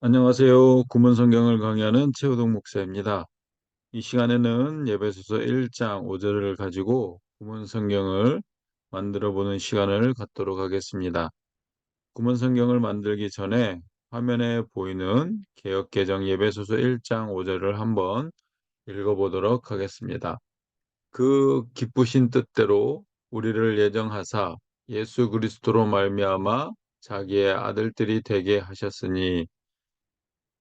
안녕하세요. 구문 성경을 강의하는 최우동 목사입니다. 이 시간에는 예배소서 1장 5절을 가지고 구문 성경을 만들어 보는 시간을 갖도록 하겠습니다. 구문 성경을 만들기 전에 화면에 보이는 개역개정 예배소서 1장 5절을 한번 읽어보도록 하겠습니다. 그 기쁘신 뜻대로 우리를 예정하사 예수 그리스도로 말미암아 자기의 아들들이 되게 하셨으니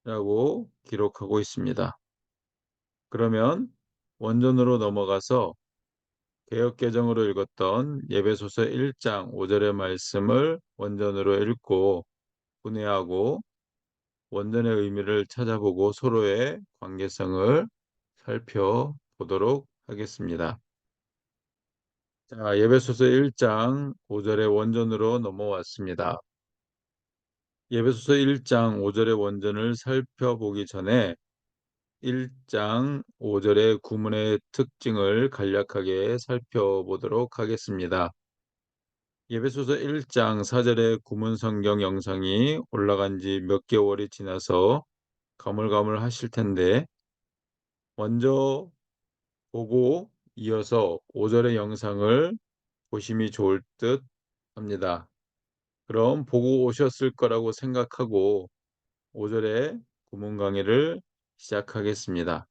라고 기록하고 있습니다. 그러면 원전으로 넘어가서 개역개정으로 읽었던 예배소서 1장 5절의 말씀을 원전으로 읽고 분해하고 원전의 의미를 찾아보고 서로의 관계성을 살펴보도록 하겠습니다. 자, 예배소서 1장 5절의 원전으로 넘어왔습니다. 예배소서 1장 5절의 원전을 살펴보기 전에 1장 5절의 구문의 특징을 간략하게 살펴보도록 하겠습니다. 예배소서 1장 4절의 구문 성경 영상이 올라간 지 몇 개월이 지나서 가물가물하실 텐데 먼저 보고 이어서 5절의 영상을 보심이 좋을 듯 합니다. 그럼 보고 오셨을 거라고 생각하고 5절의 구문 강의를 시작하겠습니다.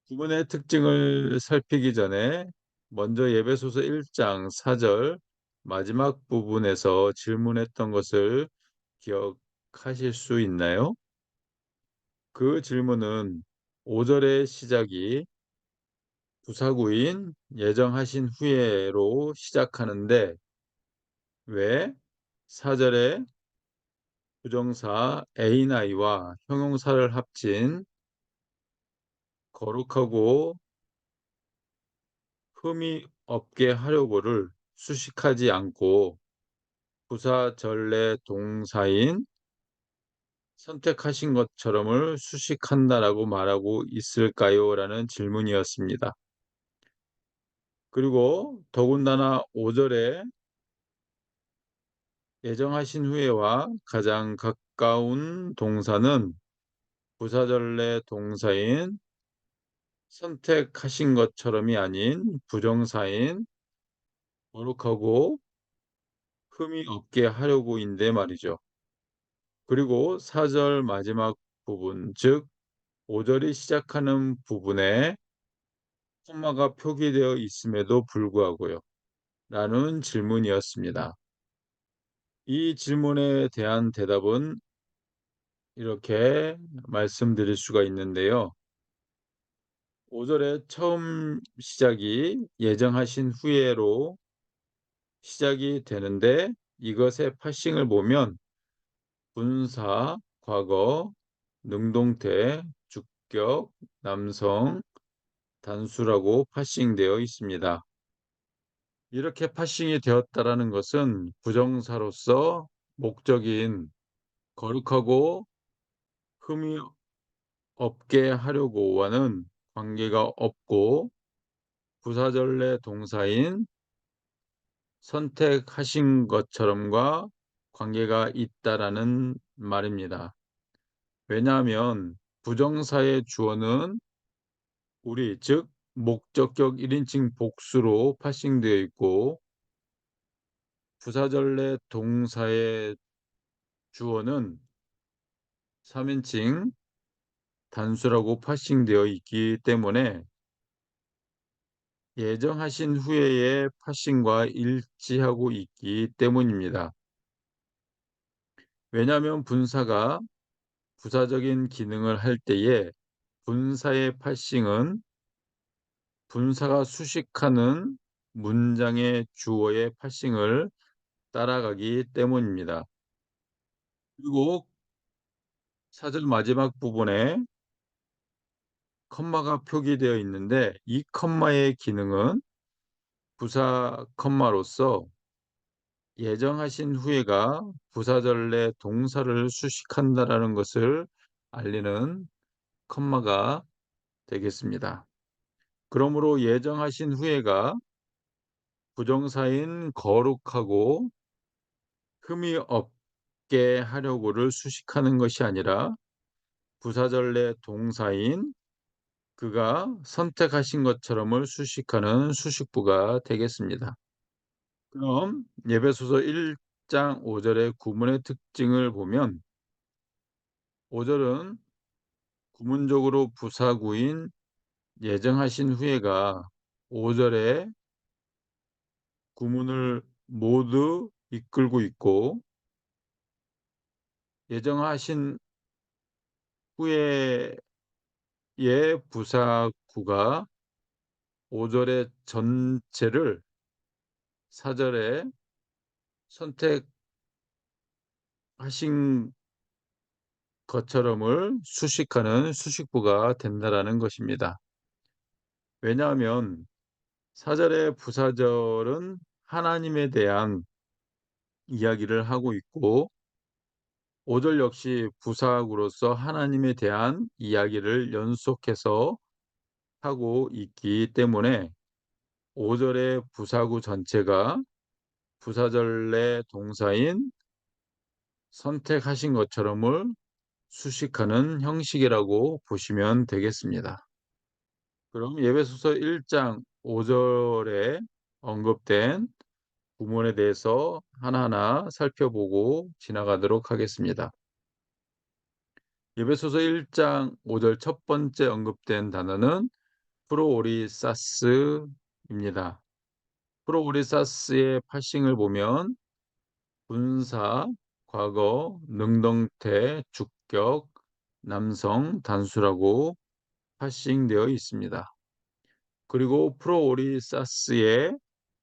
구문의 특징을 살피기 전에 먼저 예배소서 1장 4절 마지막 부분에서 질문했던 것을 기억하실 수 있나요? 그 질문은 5절의 시작이 부사구인 예정하신 후에로 시작하는데 왜 4절에 부정사 ANI와 형용사를 합친 거룩하고 흠이 없게 하려고를 수식하지 않고 부사 전래 동사인 선택하신 것처럼을 수식한다라고 말하고 있을까요? 라는 질문이었습니다. 그리고 더군다나 5절에 예정하신 후에와 가장 가까운 동사는 부사 전래 동사인 선택하신 것처럼이 아닌 부정사인 거룩하고 흠이 없게 하려고인데 말이죠. 그리고 4절 마지막 부분, 즉 5절이 시작하는 부분에 콤마가 표기되어 있음에도 불구하고요. 라는 질문이었습니다. 이 질문에 대한 대답은 이렇게 말씀드릴 수가 있는데요. 5절의 처음 시작이 예정하신 후에로 시작이 되는데 이것의 파싱을 보면 분사, 과거, 능동태, 주격, 남성, 단수라고 파싱되어 있습니다. 이렇게 파싱이 되었다라는 것은 부정사로서 목적인 거룩하고 흠이 없게 하려고와는 관계가 없고 부사절래 동사인 선택하신 것처럼과 관계가 있다라는 말입니다. 왜냐하면 부정사의 주어는 우리, 즉 목적격 1인칭 복수로 파싱되어 있고 부사절래 동사의 주어는 3인칭 단수라고 파싱되어 있기 때문에 예정하신 후에의 파싱과 일치하고 있기 때문입니다. 왜냐하면 분사가 부사적인 기능을 할 때에 분사의 파싱은 분사가 수식하는 문장의 주어의 파싱을 따라가기 때문입니다. 그리고 4절 마지막 부분에 컴마가 표기되어 있는데 이 컴마의 기능은 부사 컴마로서 예정하신 후에가 부사절래 동사를 수식한다라는 것을 알리는 컴마가 되겠습니다. 그러므로 예정하신 후에가 부정사인 거룩하고 흠이 있게 하려고를 수식하는 것이 아니라 부사절의 동사인 그가 선택하신 것처럼을 수식하는 수식부가 되겠습니다. 그럼 예배소서 1장 5 절의 구문의 특징을 보면 5 절은 구문적으로 부사구인 예정하신 후에가 5 절에 구문을 모두 이끌고 있고 예정하신 후에의 부사구가 5 절의 전체를 4 절에 선택하신 것처럼을 수식하는 수식부가 된다라는 것입니다. 왜냐하면 4 절의 부사절은 하나님에 대한 이야기를 하고 있고 5절 역시 부사구로서 하나님에 대한 이야기를 연속해서 하고 있기 때문에 5 절의 부사구 전체가 부사절 내 동사인 선택하신 것처럼을 수식하는 형식이라고 보시면 되겠습니다. 그럼 예배소서 1장 5 절에 언급된 구문에 대해서 하나하나 살펴보고 지나가도록 하겠습니다. 예배소서 1장 5절 첫 번째 언급된 단어는 프로오리사스입니다. 프로오리사스의 파싱을 보면 분사, 과거, 능동태, 주격, 남성, 단수라고 파싱되어 있습니다. 그리고 프로오리사스의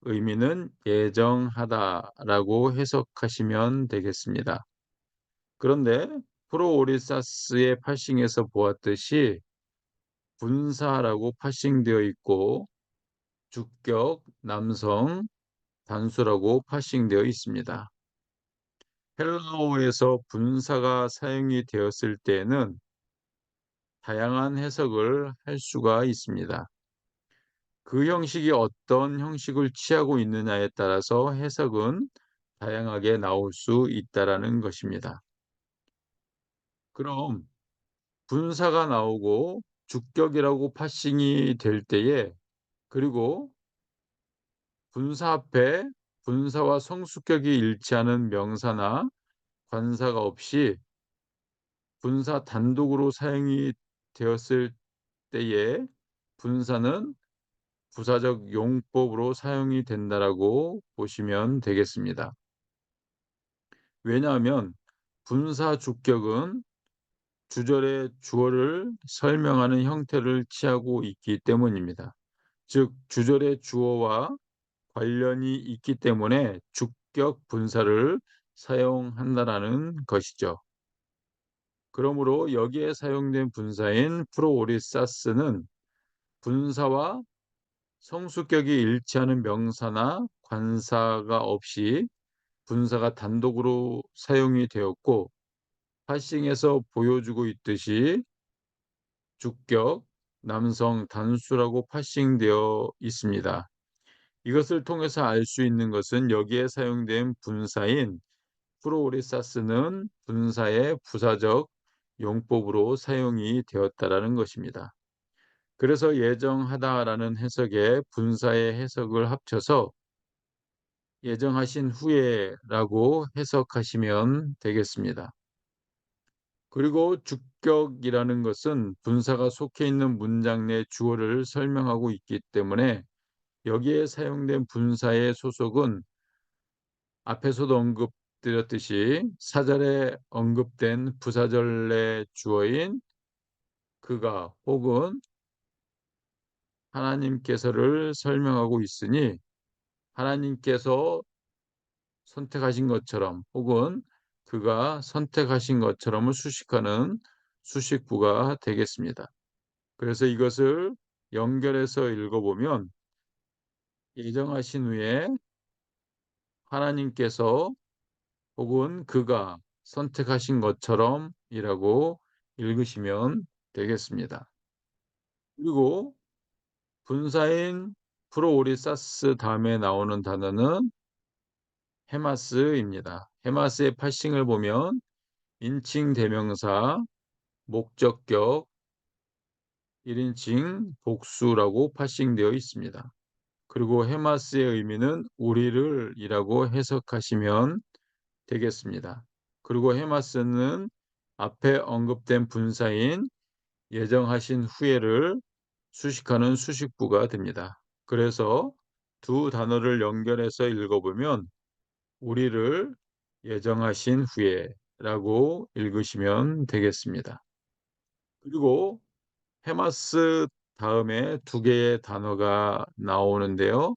의미는 예정하다라고 해석하시면 되겠습니다. 그런데 프로오리사스의 파싱에서 보았듯이 분사라고 파싱되어 있고 주격, 남성, 단수라고 파싱되어 있습니다. 헬라어에서 분사가 사용이 되었을 때에는 다양한 해석을 할 수가 있습니다. 그 형식이 어떤 형식을 취하고 있느냐에 따라서 해석은 다양하게 나올 수 있다라는 것입니다. 그럼 분사가 나오고 주격이라고 파싱이 될 때에 그리고 분사 앞에 분사와 성수격이 일치하는 명사나 관사가 없이 분사 단독으로 사용이 되었을 때에 분사는 부사적 용법으로 사용이 된다라고 보시면 되겠습니다. 왜냐하면 분사 주격은 주절의 주어를 설명하는 형태를 취하고 있기 때문입니다. 즉 주절의 주어와 관련이 있기 때문에 주격 분사를 사용한다라는 것이죠. 그러므로 여기에 사용된 분사인 프로오리사스는 분사와 성수격이 일치하는 명사나 관사가 없이 분사가 단독으로 사용이 되었고 파싱에서 보여주고 있듯이 주격, 남성 단수라고 파싱되어 있습니다. 이것을 통해서 알 수 있는 것은 여기에 사용된 분사인 프로오리사스는 분사의 부사적 용법으로 사용이 되었다라는 것입니다. 그래서 예정하다라는 해석에 분사의 해석을 합쳐서 예정하신 후에라고 해석하시면 되겠습니다. 그리고 주격이라는 것은 분사가 속해 있는 문장 내 주어를 설명하고 있기 때문에 여기에 사용된 분사의 소속은 앞에서도 언급드렸듯이 사절에 언급된 부사절 내 주어인 그가 혹은 하나님께서를 설명하고 있으니 하나님께서 선택하신 것처럼 혹은 그가 선택하신 것처럼을 수식하는 수식부가 되겠습니다. 그래서 이것을 연결해서 읽어보면 예정하신 후에 하나님께서 혹은 그가 선택하신 것처럼이라고 읽으시면 되겠습니다. 그리고 분사인 프로오리사스 다음에 나오는 단어는 헤마스입니다. 헤마스의 파싱을 보면 인칭 대명사, 목적격, 1인칭 복수라고 파싱되어 있습니다. 그리고 헤마스의 의미는 우리를 이라고 해석하시면 되겠습니다. 그리고 헤마스는 앞에 언급된 분사인 예정하신 후에를 수식하는 수식부가 됩니다. 그래서 두 단어를 연결해서 읽어보면 우리를 예정하신 후에라고 읽으시면 되겠습니다. 그리고 헤마스 다음에 두 개의 단어가 나오는데요.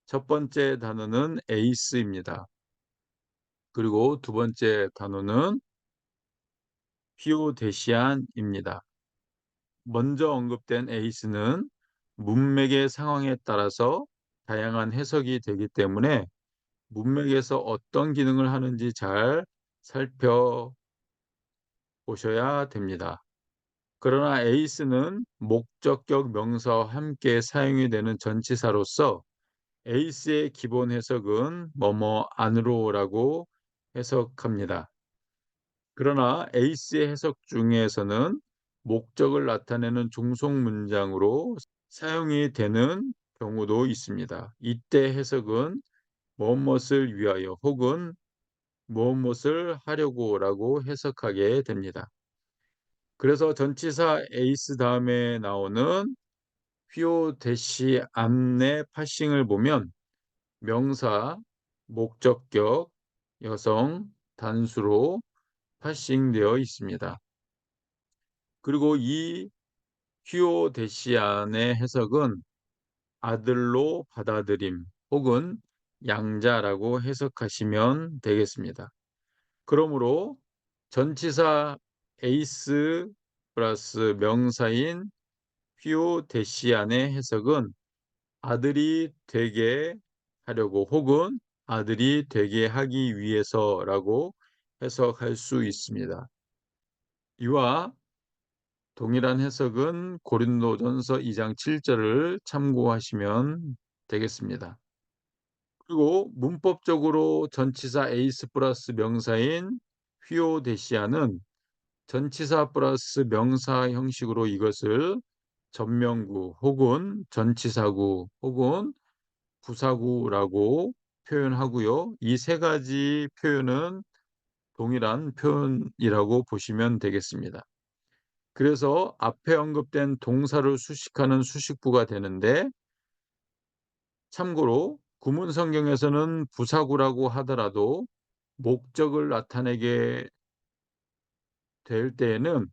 첫 번째 단어는 에이스입니다. 그리고 두 번째 단어는 피오데시안입니다. 먼저 언급된 에이스는 문맥의 상황에 따라서 다양한 해석이 되기 때문에 문맥에서 어떤 기능을 하는지 잘 살펴보셔야 됩니다. 그러나 에이스는 목적격 명사와 함께 사용이 되는 전치사로서 에이스의 기본 해석은 뭐뭐 안으로라고 해석합니다. 그러나 에이스의 해석 중에서는 목적을 나타내는 종속 문장으로 사용이 되는 경우도 있습니다. 이때 해석은 무엇을 위하여 혹은 무엇을 하려고라고 해석하게 됩니다. 그래서 전치사 에이스 다음에 나오는 휘오 대시 안내 파싱을 보면 명사, 목적격, 여성, 단수로 파싱되어 있습니다. 그리고 이 휘오데시안의 해석은 아들로 받아들임 혹은 양자라고 해석하시면 되겠습니다. 그러므로 전치사 에이스 플러스 명사인 휘오데시안의 해석은 아들이 되게 하려고 혹은 아들이 되게 하기 위해서라고 해석할 수 있습니다. 이와 동일한 해석은 고린도전서 2장 7절을 참고하시면 되겠습니다. 그리고 문법적으로 전치사 에이스 플러스 명사인 휘오데시아는 전치사 플러스 명사 형식으로 이것을 전명구 혹은 전치사구 혹은 부사구라고 표현하고요. 이 세 가지 표현은 동일한 표현이라고 보시면 되겠습니다. 그래서 앞에 언급된 동사를 수식하는 수식부가 되는데 참고로 구문 성경에서는 부사구라고 하더라도 목적을 나타내게 될 때에는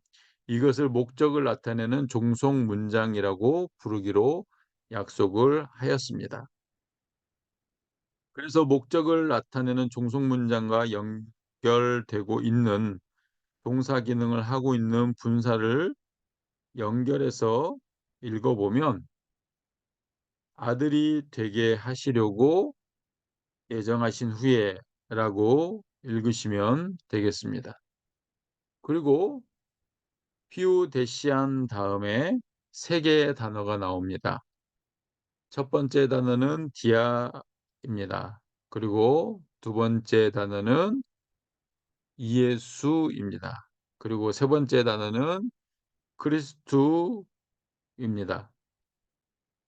이것을 목적을 나타내는 종속 문장이라고 부르기로 약속을 하였습니다. 그래서 목적을 나타내는 종속 문장과 연결되고 있는 동사 기능을 하고 있는 분사를 연결해서 읽어보면 아들이 되게 하시려고 예정하신 후에라고 읽으시면 되겠습니다. 그리고 피우데시안 다음에 세 개의 단어가 나옵니다. 첫 번째 단어는 디아입니다. 그리고 두 번째 단어는 예수입니다. 그리고 세 번째 단어는 그리스도입니다.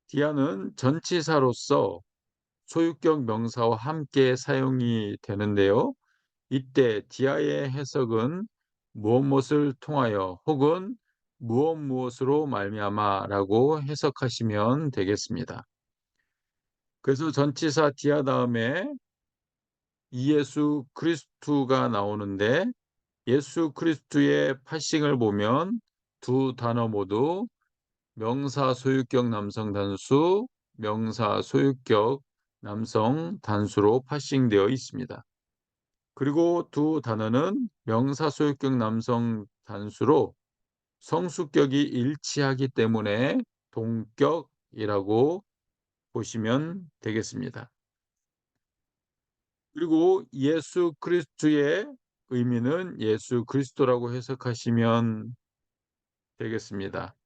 디아는 전치사로서 소유격 명사와 함께 사용이 되는데요. 이때 디아의 해석은 무엇을 통하여 혹은 무엇으로 말미암아라고 해석하시면 되겠습니다. 그래서 전치사 디아 다음에 예수 그리스도가 나오는데 예수 그리스도의 파싱을 보면 두 단어 모두 명사 소유격 남성 단수, 명사 소유격 남성 단수로 파싱되어 있습니다. 그리고 두 단어는 명사 소유격 남성 단수로 성수격이 일치하기 때문에 동격이라고 보시면 되겠습니다. 그리고 예수 그리스도의 의미는 예수 그리스도라고 해석하시면 되겠습니다.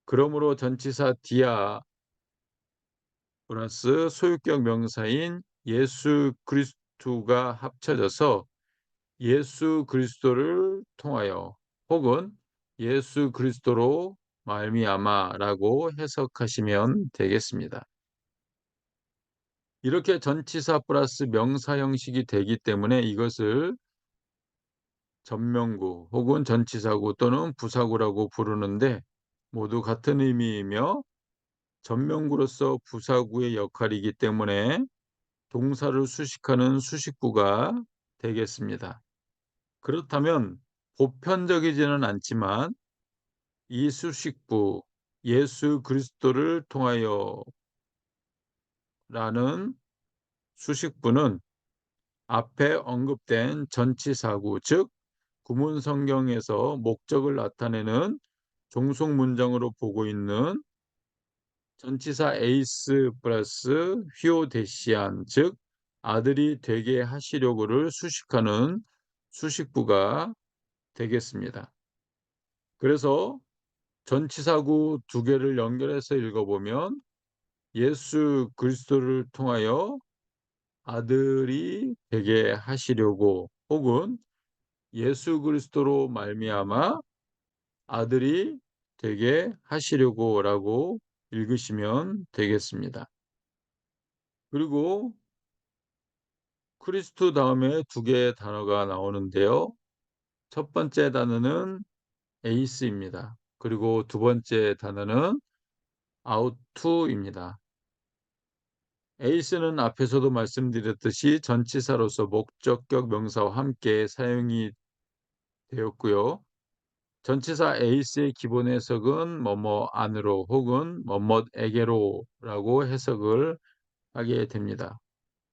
그러므로 전치사 디아 플러스 소유격 명사인 예수 그리스도가 합쳐져서 예수 그리스도를 통하여 혹은 예수 그리스도로 말미암아라고 해석하시면 되겠습니다. 이렇게 전치사 플러스 명사 형식이 되기 때문에 이것을 전명구 혹은 전치사구 또는 부사구라고 부르는데 모두 같은 의미이며 전명구로서 부사구의 역할이기 때문에 동사를 수식하는 수식구가 되겠습니다. 그렇다면 보편적이지는 않지만 이 수식구 예수 그리스도를 통하여라는 수식구는 앞에 언급된 전치사구 즉 구문 성경에서 목적을 나타내는 종속 문장으로 보고 있는 전치사 에이스 플러스 휘오데시안 즉 아들이 되게 하시려고를 수식하는 수식구가 되겠습니다. 그래서 전치사구 두 개를 연결해서 읽어보면 예수 그리스도를 통하여 아들이 되게 하시려고 혹은 예수 그리스도로 말미암아 아들이 되게 하시려고라고 읽으시면 되겠습니다. 그리고 크리스ቱ 다음에 두 개의 단어가 나오는데요. 첫 번째 단어는 에이스입니다. 그리고 두 번째 단어는 아우투입니다. 에이스는 앞에서도 말씀드렸듯이 전치사로서 목적격 명사와 함께 사용이 되었고요. 전치사 에이스의 기본 해석은 뭐뭐 안으로 혹은 뭐뭐에게로라고 해석을 하게 됩니다.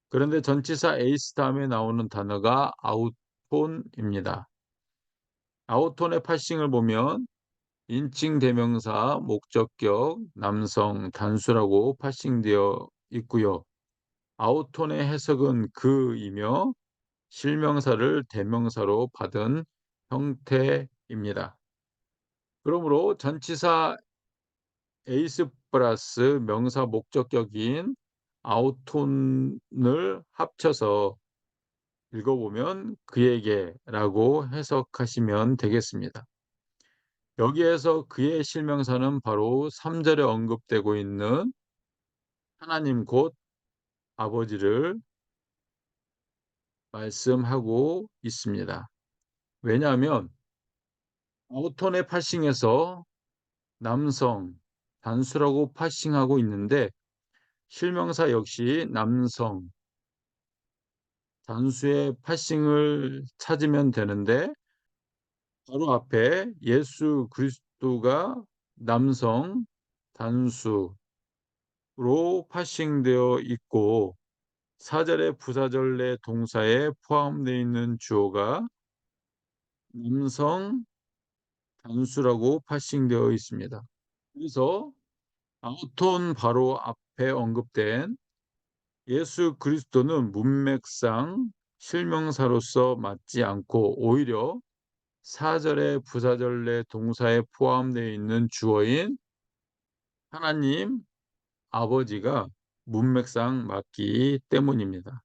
그런데 전치사 에이스 다음에 나오는 단어가 아우톤입니다. 아우톤의 파싱을 보면 인칭 대명사, 목적격, 남성, 단수라고 파싱되어 있고요. 아우톤의 해석은 그이며 실명사를 대명사로 받은 형태입니다. 그러므로 전치사 에이스 플러스 명사 목적격인 아우톤을 합쳐서 읽어보면 그에게라고 해석하시면 되겠습니다. 여기에서 그의 실명사는 바로 3절에 언급되고 있는 하나님 곧 아버지를 말씀하고 있습니다. 왜냐하면 아우톤의 파싱에서 남성, 단수라고 파싱하고 있는데 실명사 역시 남성, 단수의 파싱을 찾으면 되는데 바로 앞에 예수 그리스도가 남성, 단수로 파싱되어 있고 4절의 부사절내 동사에 포함되어 있는 주어가 남성, 단수라고 파싱되어 있습니다. 그래서 아우톤 바로 앞에 언급된 예수 그리스도는 문맥상 실명사로서 맞지 않고 오히려 4절의 부사절내 동사에 포함되어 있는 주어인 하나님 아버지가 문맥상 맞기 때문입니다.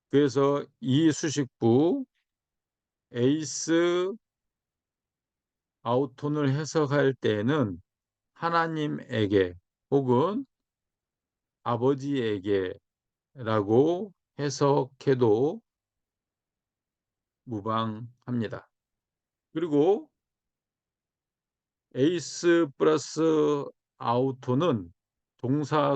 그래서 이 수식부 에이스 아우톤을 해석할 때에는 하나님에게 혹은 아버지에게라고 해석해도 무방합니다. 그리고 에이스 플러스 아우토는 동사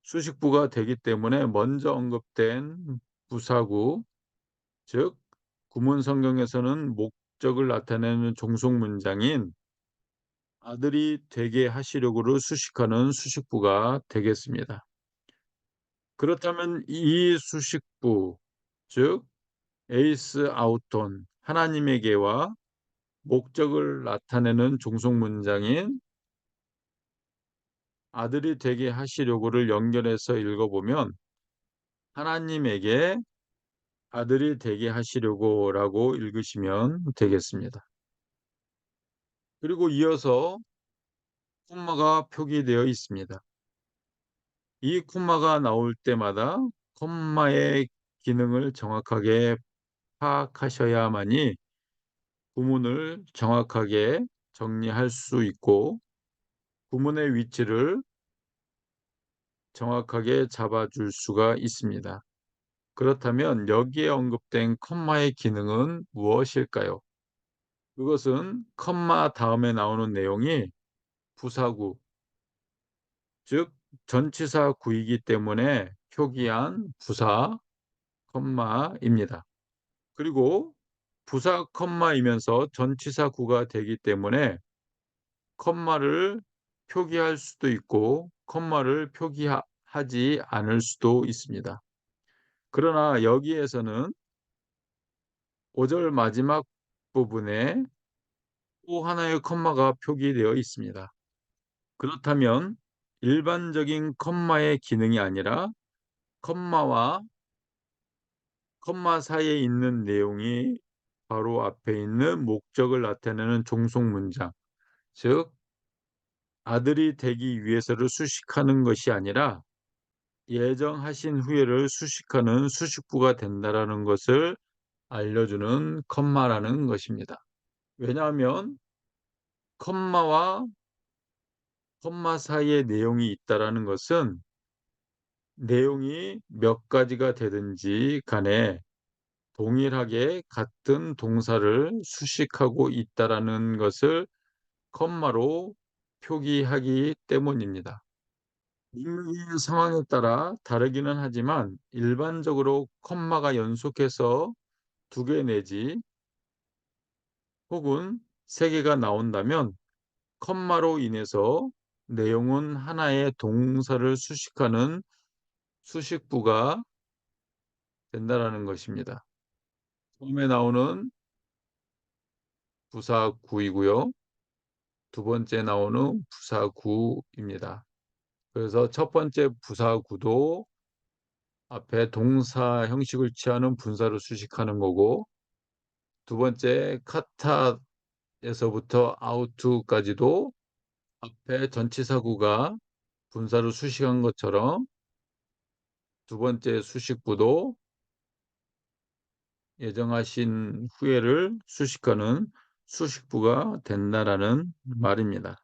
수식부가 되기 때문에 먼저 언급된 부사구, 즉 구문 성경에서는 목적을 나타내는 종속 문장인 아들이 되게 하시려고를 수식하는 수식부가 되겠습니다. 그렇다면 이 수식부, 즉 에이스 아우톤, 하나님에게와 목적을 나타내는 종속 문장인 아들이 되게 하시려고를 연결해서 읽어보면 하나님에게 아들이 되게 하시려고라고 읽으시면 되겠습니다. 그리고 이어서 콤마가 표기되어 있습니다. 이 콤마가 나올 때마다 콤마의 기능을 정확하게 파악하셔야만이 구문을 정확하게 정리할 수 있고 구문의 위치를 정확하게 잡아줄 수가 있습니다. 그렇다면 여기에 언급된 컴마의 기능은 무엇일까요? 그것은 컴마 다음에 나오는 내용이 부사구, 즉 전치사 구이기 때문에 표기한 부사 컴마입니다. 그리고 부사 컴마이면서 전치사 구가 되기 때문에 컴마를 표기할 수도 있고 컴마를 표기하지 않을 수도 있습니다. 그러나 여기에서는 5절 마지막 부분에 또 하나의 컴마가 표기되어 있습니다. 그렇다면 일반적인 컴마의 기능이 아니라 컴마와 컴마 사이에 있는 내용이 바로 앞에 있는 목적을 나타내는 종속 문장, 즉 아들이 되기 위해서를 수식하는 것이 아니라 예정하신 후에를 수식하는 수식구가 된다라는 것을 알려주는 컴마라는 것입니다. 왜냐하면 컴마와 컴마 사이에 내용이 있다라는 것은 내용이 몇 가지가 되든지 간에 동일하게 같은 동사를 수식하고 있다라는 것을 컴마로 표기하기 때문입니다. 능력의 상황에 따라 다르기는 하지만 일반적으로 컴마가 연속해서 2개 내지 혹은 3개가 나온다면 컴마로 인해서 내용은 하나의 동사를 수식하는 수식부가 된다라는 것입니다. 처음에 나오는 부사구이고요. 두 번째 나오는 부사구입니다. 그래서 첫 번째 부사구도 앞에 동사 형식을 취하는 분사를 수식하는 거고 두 번째 카타에서부터 아우투까지도 앞에 전치사구가 분사를 수식한 것처럼 두 번째 수식부도 예정하신 후에를 수식하는 수식부가 된다라는 말입니다.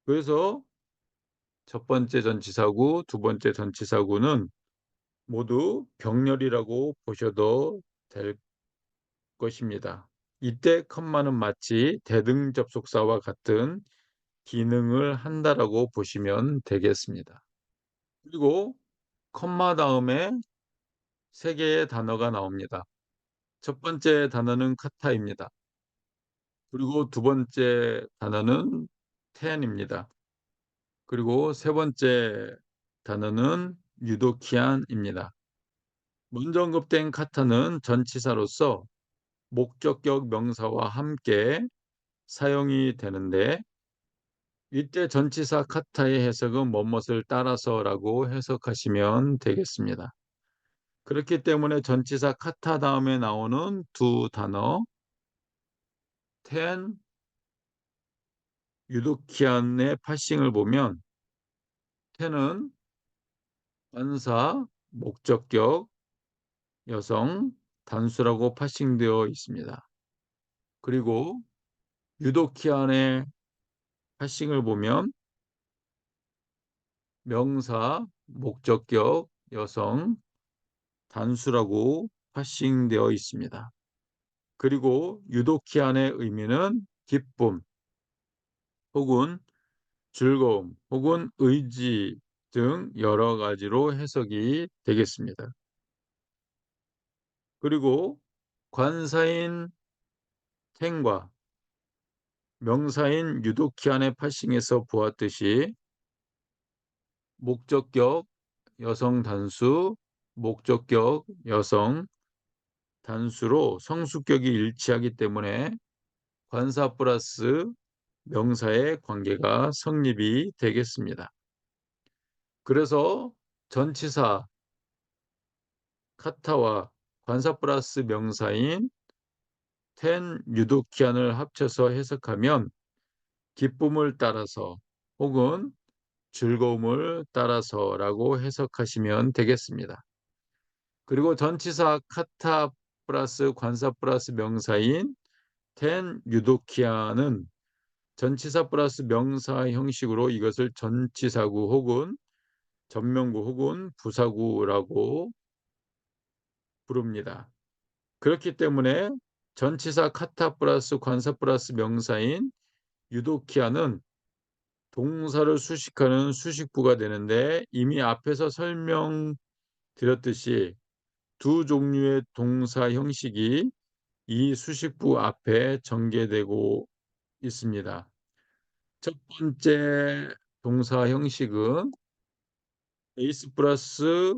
그래서 첫 번째 전치사구, 두 번째 전치사구는 모두 병렬이라고 보셔도 될 것입니다. 이때 컴마는 마치 대등 접속사와 같은 기능을 한다라고 보시면 되겠습니다. 그리고 컴마 다음에 3개의 단어가 나옵니다. 첫 번째 단어는 카타입니다. 그리고 두 번째 단어는 텐입니다. 그리고 세 번째 단어는 유도키안입니다. 먼저 언급된 카타는 전치사로서 목적격 명사와 함께 사용이 되는데 이때 전치사 카타의 해석은 뭐뭇을 따라서라고 해석하시면 되겠습니다. 그렇기 때문에 전치사 카타 다음에 나오는 두 단어 텐, 유도키안의 파싱을 보면 텐은 관사, 목적격, 여성, 단수라고 파싱되어 있습니다. 그리고 유도키안의 파싱을 보면 명사, 목적격, 여성, 단수라고 파싱되어 있습니다. 그리고 유도키안의 의미는 기쁨 혹은 즐거움 혹은 의지 등 여러 가지로 해석이 되겠습니다. 그리고 관사인 텐과 명사인 유도키안의 파싱에서 보았듯이 목적격 여성 단수, 목적격 여성 단수로 성수격이 일치하기 때문에 관사 플러스 명사의 관계가 성립이 되겠습니다. 그래서 전치사 카타와 관사 플러스 명사인 텐 유도키안을 합쳐서 해석하면 기쁨을 따라서 혹은 즐거움을 따라서라고 해석하시면 되겠습니다. 그리고 전치사 카타 플러스 관사 플러스 명사인 텐 유도키아는 전치사 플러스 명사 형식으로 이것을 전치사구 혹은 전명구 혹은 부사구라고 부릅니다. 그렇기 때문에 전치사 카타 플러스 관사 플러스 명사인 유도키아는 동사를 수식하는 수식부가 되는데, 이미 앞에서 설명드렸듯이 두 종류의 동사 형식이 이 수식부 앞에 전개되고 있습니다. 첫 번째 동사 형식은 에이스 플러스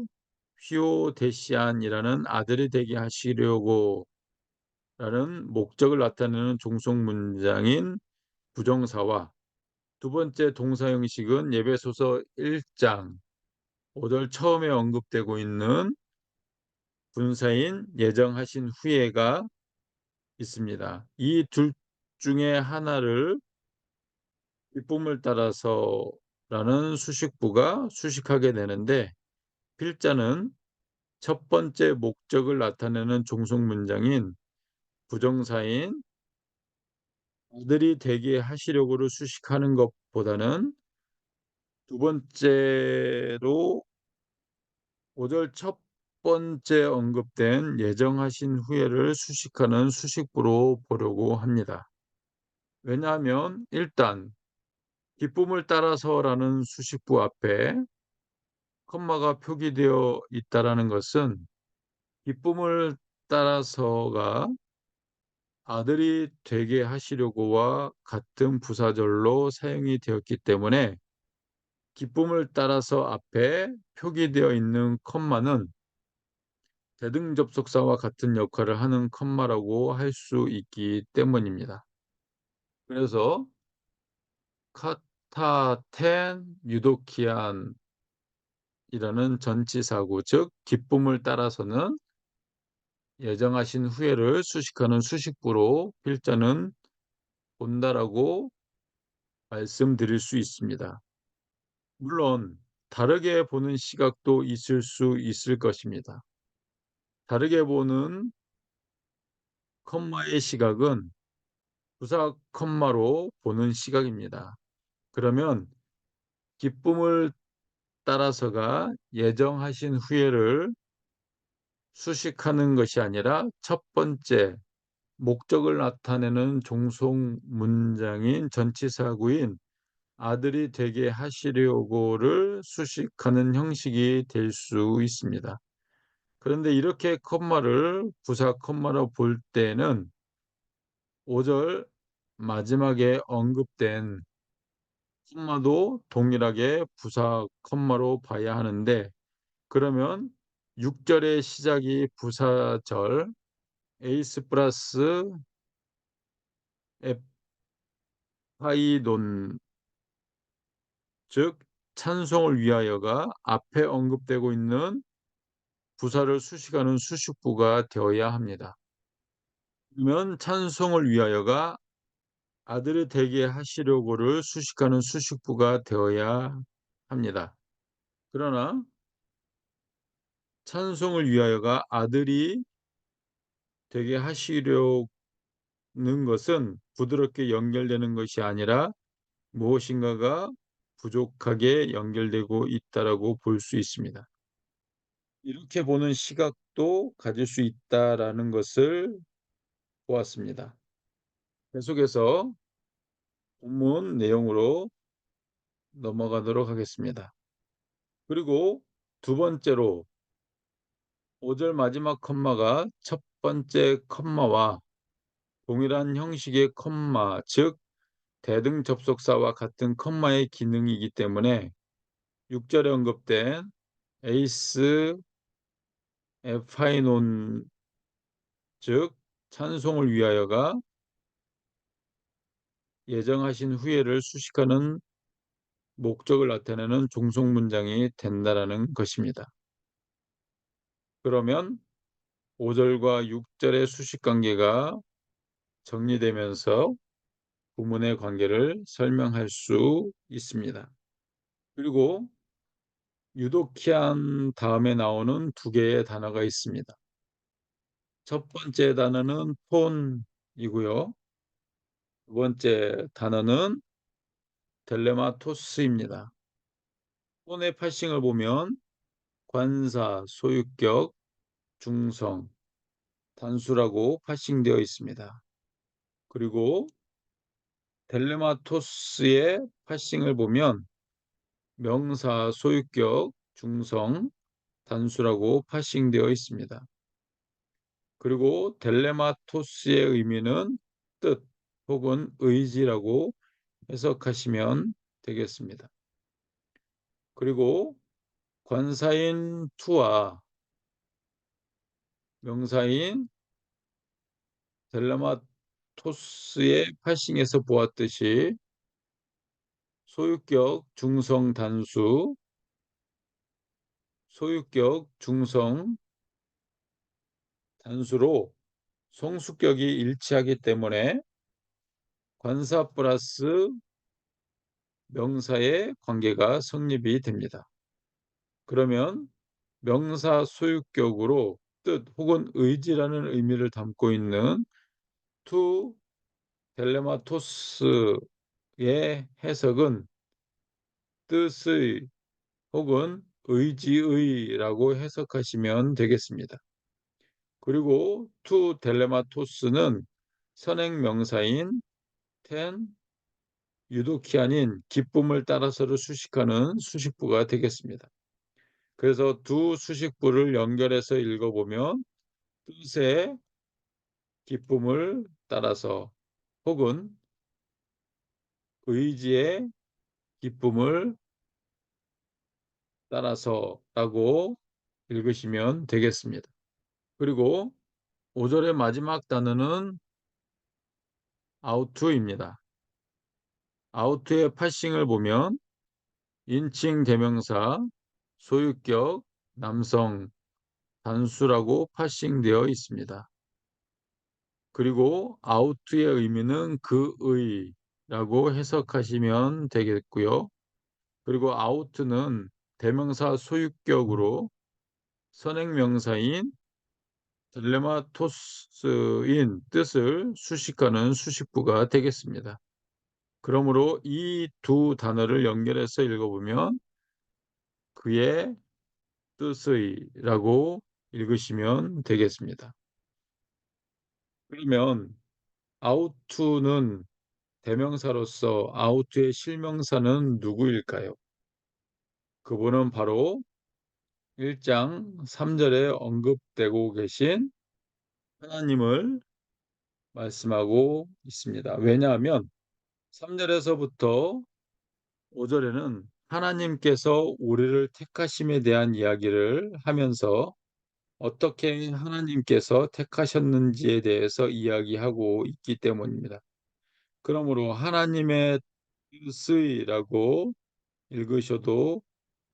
휘오데시안이라는 아들이 되게 하시려고 라는 목적을 나타내는 종속 문장인 부정사와, 두 번째 동사 형식은 예배소서 1장 5절 처음에 언급되고 있는 분사인 예정하신 후에가 있습니다. 이 둘 중에 하나를 기쁨을 따라서라는 수식부가 수식하게 되는데, 필자는 첫 번째 목적을 나타내는 종속 문장인 부정사인 아들이 되게 하시려고를 수식하는 것보다는 두 번째로 5절 첫 번째 언급된 예정하신 후에를 수식하는 수식부로 보려고 합니다. 왜냐하면 일단 기쁨을 따라서라는 수식부 앞에 컴마가 표기되어 있다라는 것은 기쁨을 따라서가 아들이 되게 하시려고와 같은 부사절로 사용이 되었기 때문에 기쁨을 따라서 앞에 표기되어 있는 컴마는 대등접속사와 같은 역할을 하는 컴마라고 할 수 있기 때문입니다. 그래서 카타텐 유도키안이라는 전치사구, 즉 기쁨을 따라서는 예정하신 후에를 수식하는 수식부로 필자는 본다라고 말씀드릴 수 있습니다. 물론 다르게 보는 시각도 있을 수 있을 것입니다. 다르게 보는 컴마의 시각은 부사 컴마로 보는 시각입니다. 그러면 기쁨을 따라서가 예정하신 후에를 수식하는 것이 아니라 첫 번째 목적을 나타내는 종속 문장인 전치사구인 아들이 되게 하시려고를 수식하는 형식이 될 수 있습니다. 그런데 이렇게 컴마를 부사 컴마로 볼 때는 5절 마지막에 언급된 컴마도 동일하게 부사 컴마로 봐야 하는데, 그러면 6절의 시작이 부사절 에이스 플러스 에파이돈, 즉 찬송을 위하여가 앞에 언급되고 있는 부사를 수식하는 수식부가 되어야 합니다. 그러면 찬송을 위하여가 아들이 되게 하시려고를 수식하는 수식부가 되어야 합니다. 그러나 찬송을 위하여가 아들이 되게 하시려는 것은 부드럽게 연결되는 것이 아니라 무엇인가가 부족하게 연결되고 있다라고 볼 수 있습니다. 이렇게 보는 시각도 가질 수 있다라는 것을 보았습니다. 계속해서 본문 내용으로 넘어가도록 하겠습니다. 그리고 두 번째로 5절 마지막 컴마가 첫 번째 컴마와 동일한 형식의 컴마, 즉 대등 접속사와 같은 컴마의 기능이기 때문에 6절에 언급된 에이스 에파이논, 즉 찬송을 위하여가 예정하신 후에를 수식하는 목적을 나타내는 종속 문장이 된다라는 것입니다. 그러면 5절과 6절의 수식 관계가 정리되면서 구문의 관계를 설명할 수 있습니다. 그리고 유도키안 다음에 나오는 두 개의 단어가 있습니다. 첫 번째 단어는 폰이고요. 두 번째 단어는 델레마토스입니다. 폰의 파싱을 보면 관사, 소유격, 중성, 단수라고 파싱되어 있습니다. 그리고 델레마토스의 파싱을 보면 명사, 소유격, 중성, 단수라고 파싱되어 있습니다. 그리고 델레마토스의 의미는 뜻 혹은 의지라고 해석하시면 되겠습니다. 그리고 관사인 투와 명사인 델레마토스의 파싱에서 보았듯이 소유격, 중성, 단수, 소유격, 중성, 단수로 성수격이 일치하기 때문에 관사 플러스 명사의 관계가 성립이 됩니다. 그러면 명사 소유격으로 뜻 혹은 의지라는 의미를 담고 있는 투 델레마토스의 해석은 뜻의 혹은 의지의라고 해석하시면 되겠습니다. 그리고 투 델레마토스는 선행 명사인 텐 유도키아닌 기쁨을 따라서를 수식하는 수식부가 되겠습니다. 그래서 두 수식부를 연결해서 읽어보면 뜻의 기쁨을 따라서 혹은 의지의 기쁨을 따라서라고 읽으시면 되겠습니다. 그리고 5절의 마지막 단어는 아우투입니다. 아우투의 파싱을 보면 인칭 대명사, 소유격, 남성, 단수라고 파싱되어 있습니다. 그리고 아우투의 의미는 그의라고 해석하시면 되겠고요. 그리고 아우트는 대명사 소유격으로 선행명사인 딜레마토스인 뜻을 수식하는 수식부가 되겠습니다. 그러므로 이 두 단어를 연결해서 읽어보면 그의 뜻의라고 읽으시면 되겠습니다. 그러면 아우투는 대명사로서 아우투의 실명사는 누구일까요? 그분은 바로 1장 3절에 언급되고 계신 하나님을 말씀하고 있습니다. 왜냐하면 3절에서부터 5절에는 하나님께서 우리를 택하심에 대한 이야기를 하면서 어떻게 하나님께서 택하셨는지에 대해서 이야기하고 있기 때문입니다. 그러므로 하나님의 뜻이라고 읽으셔도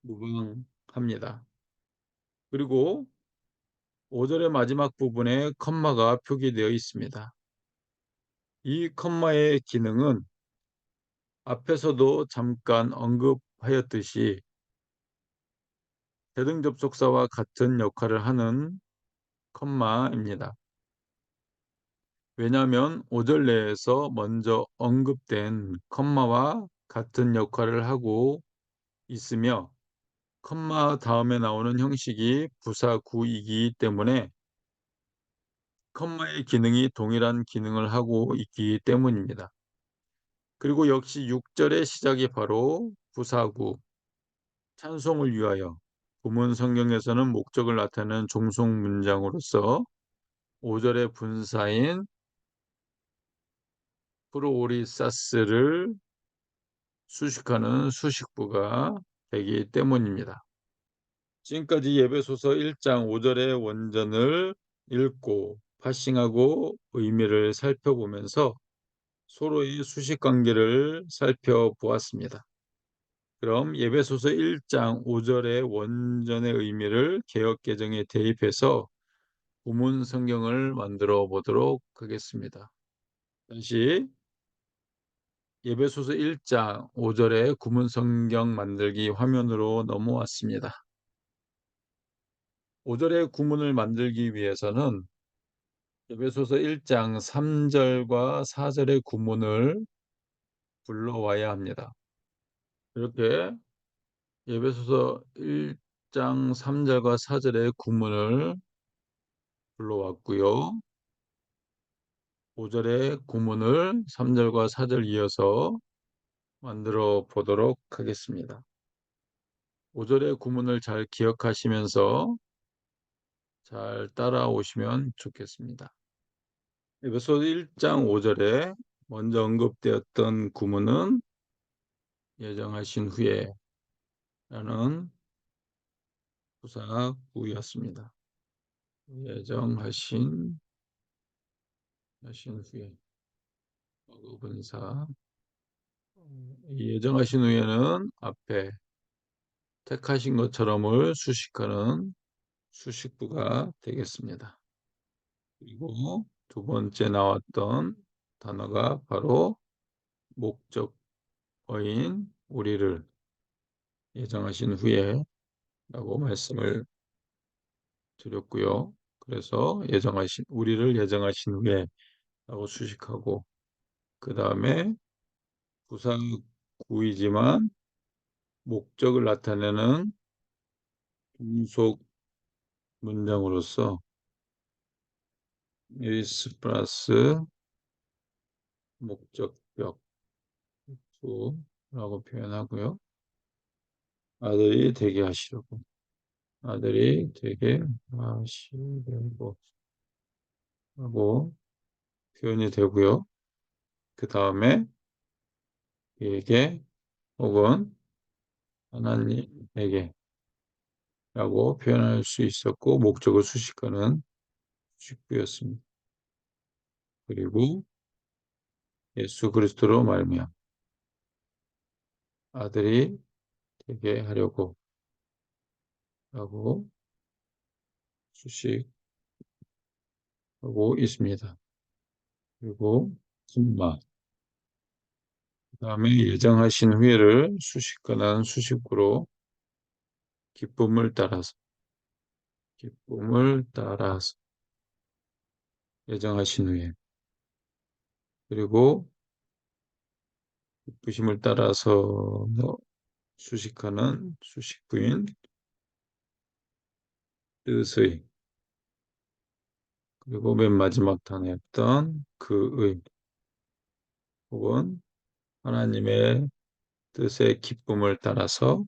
무방합니다. 그리고 5절의 마지막 부분에 컴마가 표기되어 있습니다. 이 컴마의 기능은 앞에서도 잠깐 언급하였듯이 대등접속사와 같은 역할을 하는 컴마입니다. 왜냐하면 5절 내에서 먼저 언급된 컴마와 같은 역할을 하고 있으며 컴마 다음에 나오는 형식이 부사구이기 때문에 컴마의 기능이 동일한 기능을 하고 있기 때문입니다. 그리고 역시 6절의 시작이 바로 부사구, 찬송을 위하여 구문 성경에서는 목적을 나타내는 종속 문장으로서 5절의 분사인 프로오리사스를 수식하는 수식부가 되기 때문입니다. 지금까지 예배소서 1장 5절의 원전을 읽고 파싱하고 의미를 살펴보면서 서로의 수식 관계를 살펴보았습니다. 그럼 예배소서 1장 5절의 원전의 의미를 개역개정에 대입해서 구문 성경을 만들어 보도록 하겠습니다. 다시 예배소서 1장 5절의 구문 성경 만들기 화면으로 넘어왔습니다. 5절의 구문을 만들기 위해서는 에베소서 1장 3절과 4절의 구문을 불러와야 합니다. 이렇게 에베소서 1장 3절과 4절의 구문을 불러왔고요. 5절의 구문을 3절과 4절 이어서 만들어 보도록 하겠습니다. 5절의 구문을 잘 기억하시면서 잘 따라오시면 좋겠습니다. 에베소서 1장 5절에 먼저 언급되었던 구문은 예정하신 후에 라는 부사구였습니다. 예정하신 후에 어근사 예정하신 후에는 앞에 택하신 것처럼을 수식하는 수식구가 되겠습니다. 그리고 두 번째 나왔던 단어가 바로 목적어인 우리를 예정하신 후에 라고 말씀을 드렸고요. 그래서 우리를 예정하신 후에 라고 수식하고 그 다음에 부사구이지만 목적을 나타내는 분속 문장으로서 is 플러스 목적격 라고 표현하고요. 아들이 되게 하시려고 아들이 되게 하시려고 하고 표현이 되고요. 그 다음에 그에게 혹은 하나님에게 라고 표현할 수 있었고 목적을 수식하는 수식구였습니다. 그리고 예수 그리스도로 말미암아 아들이 되게 하려고 라고 수식하고 있습니다. 그리고 콤마 그 다음에 예정하신 후에를 수식하는 수식구로 기쁨을 따라서 예정하신 후에 그리고 기쁘심을 따라서 수식하는 수식구인 뜻의 그리고 맨 마지막 단어였던 그의 혹은 하나님의 뜻의 기쁨을 따라서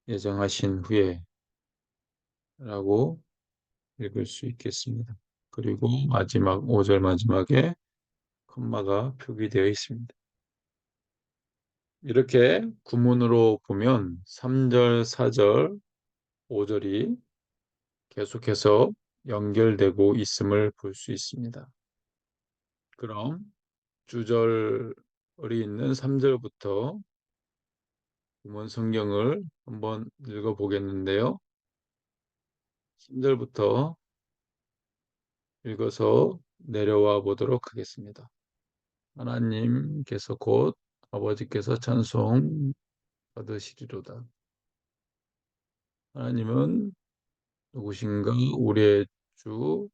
예정하신 후에 라고 읽을 수 있겠습니다. 그리고 마지막 5절 마지막에 콤마가 표기되어 있습니다. 이렇게 구문으로 보면 3절, 4절, 5절이 계속해서 연결되고 있음을 볼 수 있습니다. 그럼 주절이 있는 3절부터 구문 성경을 한번 읽어보겠는데요. 3절부터 읽어서 내려와 보도록 하겠습니다. 하나님께서 곧 아버지께서 찬송 받으시리로다. 하나님은 누구신가? 우리의 주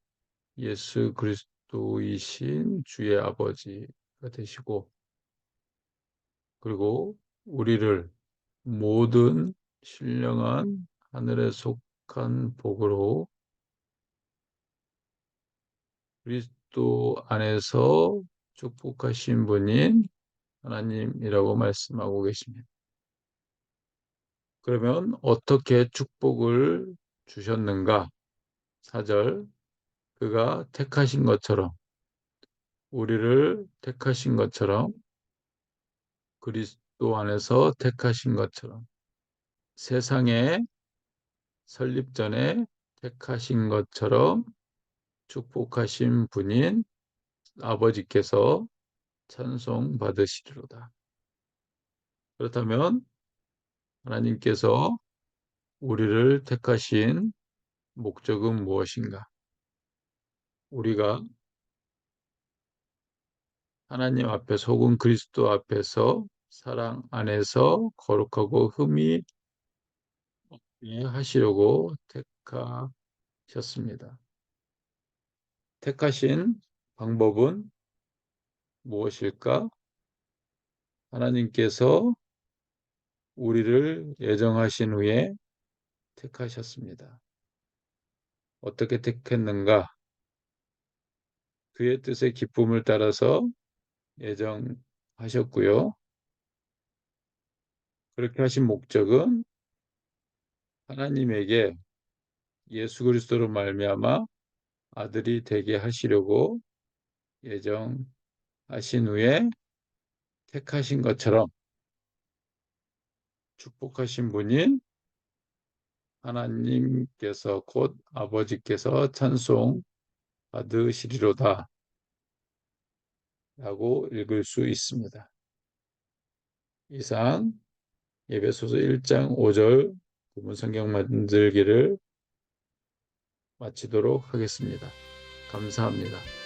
예수 그리스도이신 주의 아버지가 되시고 그리고 우리를 모든 신령한 하늘에 속한 복으로 그리스도 안에서 축복하신 분인 하나님이라고 말씀하고 계십니다. 그러면 어떻게 축복을 주셨는가? 4절 그가 택하신 것처럼 우리를 택하신 것처럼 그리스도 안에서 택하신 것처럼 세상에 설립 전에 택하신 것처럼 축복하신 분인 아버지께서 찬송 받으시리로다. 그렇다면 하나님께서 우리를 택하신 목적은 무엇인가? 우리가 하나님 앞에서 혹은 그리스도 앞에서 사랑 안에서 거룩하고 흠이 없게 하시려고 택하셨습니다. 택하신 방법은 무엇일까? 하나님께서 우리를 예정하신 후에 택하셨습니다. 어떻게 택했는가? 그의 뜻의 기쁨을 따라서 예정하셨고요. 그렇게 하신 목적은 하나님에게 예수 그리스도로 말미암아 아들이 되게 하시려고 예정하신 후에 택하신 것처럼 축복하신 분인 하나님께서 곧 아버지께서 찬송 받으시리로다 라고 읽을 수 있습니다. 이상 에베소서 1장 5절 구문 성경 만들기를 마치도록 하겠습니다. 감사합니다.